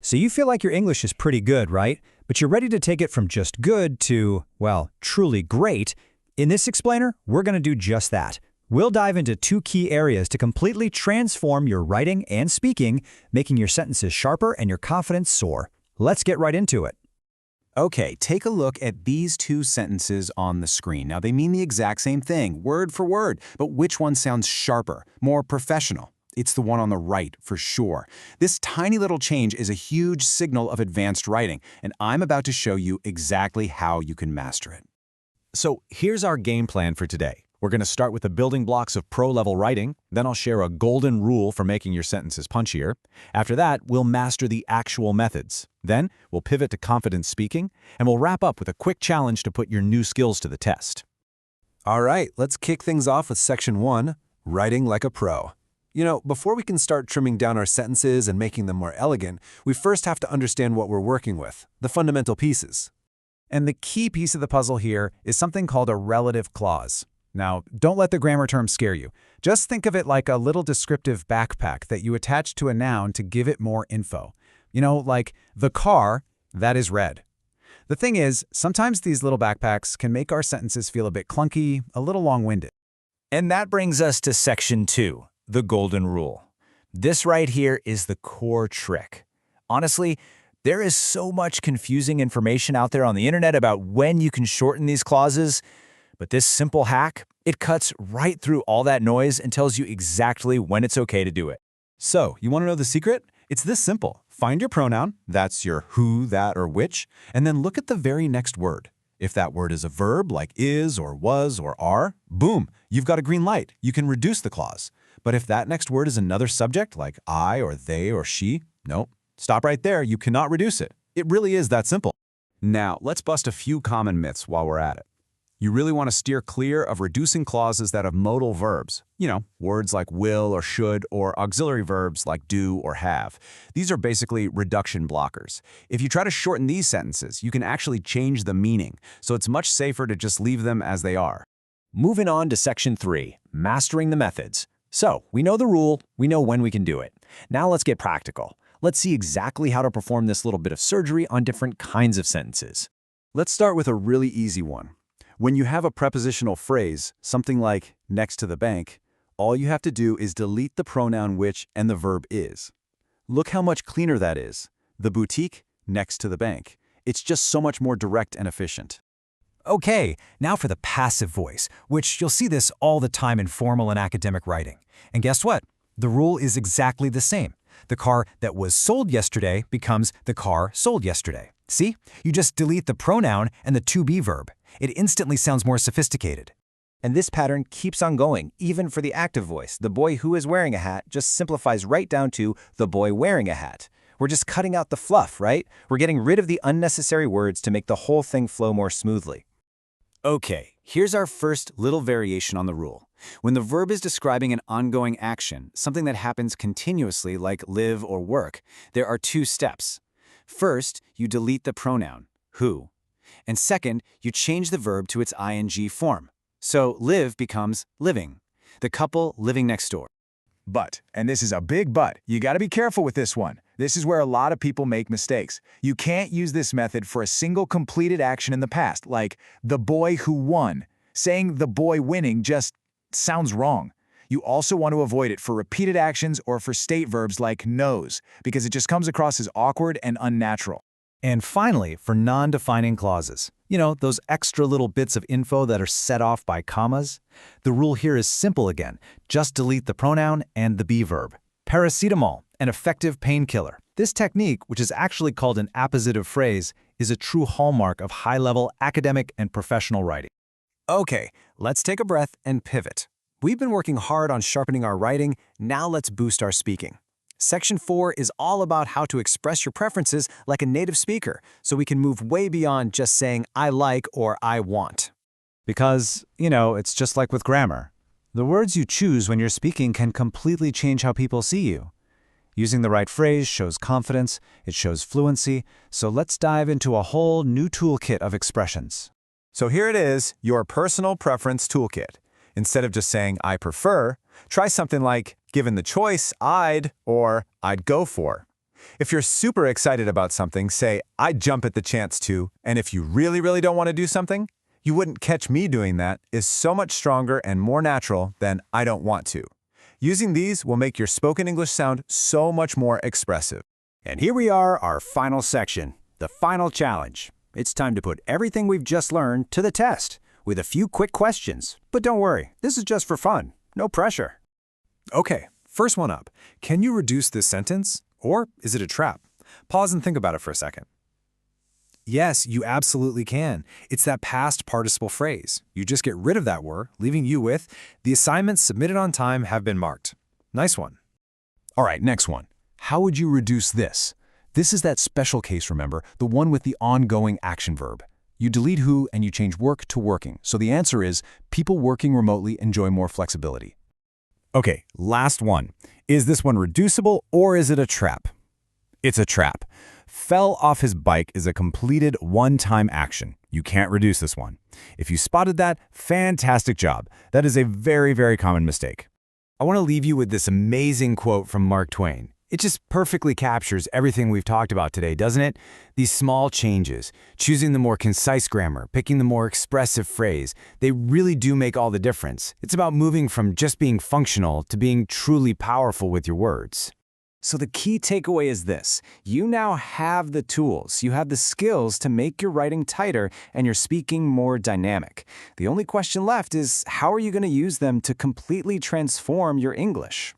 So you feel like your English is pretty good, right? But you're ready to take it from just good to, well, truly great. In this explainer, we're going to do just that. We'll dive into two key areas to completely transform your writing and speaking, making your sentences sharper and your confidence soar. Let's get right into it. Okay, take a look at these two sentences on the screen. Now, they mean the exact same thing, word for word, but which one sounds sharper, more professional? It's the one on the right, for sure. This tiny little change is a huge signal of advanced writing, and I'm about to show you exactly how you can master it. So here's our game plan for today. We're going to start with the building blocks of pro-level writing, then I'll share a golden rule for making your sentences punchier. After that, we'll master the actual methods. Then, we'll pivot to confident speaking, and we'll wrap up with a quick challenge to put your new skills to the test. All right, let's kick things off with Section 1, Writing Like a Pro. Before we can start trimming down our sentences and making them more elegant, we first have to understand what we're working with, the fundamental pieces. And the key piece of the puzzle here is something called a relative clause. Now, don't let the grammar term scare you. Just think of it like a little descriptive backpack that you attach to a noun to give it more info. Like the car, that is red. The thing is, sometimes these little backpacks can make our sentences feel a bit clunky, a little long-winded. And that brings us to Section 2, the golden rule. This right here is the core trick. Honestly, there is so much confusing information out there on the internet about when you can shorten these clauses, but this simple hack, it cuts right through all that noise and tells you exactly when it's okay to do it. So, you want to know the secret? It's this simple. Find your pronoun, that's your who, that, or which, and then look at the very next word. If that word is a verb like is or was or are, boom, you've got a green light. You can reduce the clause. But if that next word is another subject like I or they or she, nope. Stop right there. You cannot reduce it. It really is that simple. Now, let's bust a few common myths while we're at it. You really want to steer clear of reducing clauses that have modal verbs. Words like will or should, or auxiliary verbs like do or have. These are basically reduction blockers. If you try to shorten these sentences, you can actually change the meaning, so it's much safer to just leave them as they are. Moving on to Section 3, mastering the methods. So, we know the rule, we know when we can do it. Now let's get practical. Let's see exactly how to perform this little bit of surgery on different kinds of sentences. Let's start with a really easy one. When you have a prepositional phrase, something like next to the bank, all you have to do is delete the pronoun which and the verb is. Look how much cleaner that is. The boutique, next to the bank. It's just so much more direct and efficient. Okay, now for the passive voice, which you'll see this all the time in formal and academic writing. And guess what? The rule is exactly the same. The car that was sold yesterday becomes the car sold yesterday. See? You just delete the pronoun and the to be verb. It instantly sounds more sophisticated. And this pattern keeps on going, even for the active voice. The boy who is wearing a hat just simplifies right down to the boy wearing a hat. We're just cutting out the fluff, right? We're getting rid of the unnecessary words to make the whole thing flow more smoothly. Okay, here's our first little variation on the rule. When the verb is describing an ongoing action, something that happens continuously like live or work, there are two steps. First, you delete the pronoun, who. And second, you change the verb to its ing form. So live becomes living. The couple living next door. But, and this is a big but, you gotta be careful with this one. This is where a lot of people make mistakes. You can't use this method for a single completed action in the past, like the boy who won. Saying the boy winning just sounds wrong. You also want to avoid it for repeated actions or for state verbs like knows, because it just comes across as awkward and unnatural. And finally, for non-defining clauses, those extra little bits of info that are set off by commas, the rule here is simple again. Just delete the pronoun and the be verb. Paracetamol, an effective painkiller. This technique, which is actually called an appositive phrase, is a true hallmark of high-level academic and professional writing. Okay, let's take a breath and pivot. We've been working hard on sharpening our writing, now let's boost our speaking. Section 4 is all about how to express your preferences like a native speaker, so we can move way beyond just saying I like or I want. Because, it's just like with grammar. The words you choose when you're speaking can completely change how people see you. Using the right phrase shows confidence, it shows fluency, so let's dive into a whole new toolkit of expressions. So here it is, your personal preference toolkit. Instead of just saying I prefer, try something like given the choice, I'd, or I'd go for. If you're super excited about something, say, "I'd jump at the chance to," and if you really, really don't want to do something, "You wouldn't catch me doing that" is so much stronger and more natural than "I don't want to." Using these will make your spoken English sound so much more expressive. And here we are, our final section, the final challenge. It's time to put everything we've just learned to the test with a few quick questions. But don't worry, this is just for fun, no pressure. Okay, first one up. Can you reduce this sentence? Or is it a trap? Pause and think about it for a second. Yes, you absolutely can. It's that past participle phrase. You just get rid of that word, leaving you with, "The assignments submitted on time have been marked." Nice one. All right, next one. How would you reduce this? This is that special case, remember, the one with the ongoing action verb. You delete who and you change work to working. So the answer is, people working remotely enjoy more flexibility. Okay, last one. Is this one reducible or is it a trap? It's a trap. Fell off his bike is a completed one-time action. You can't reduce this one. If you spotted that, fantastic job. That is a very, very common mistake. I want to leave you with this amazing quote from Mark Twain. It just perfectly captures everything we've talked about today, doesn't it? These small changes, choosing the more concise grammar, picking the more expressive phrase, they really do make all the difference. It's about moving from just being functional to being truly powerful with your words. So the key takeaway is this. You now have the tools, you have the skills to make your writing tighter and your speaking more dynamic. The only question left is, how are you going to use them to completely transform your English?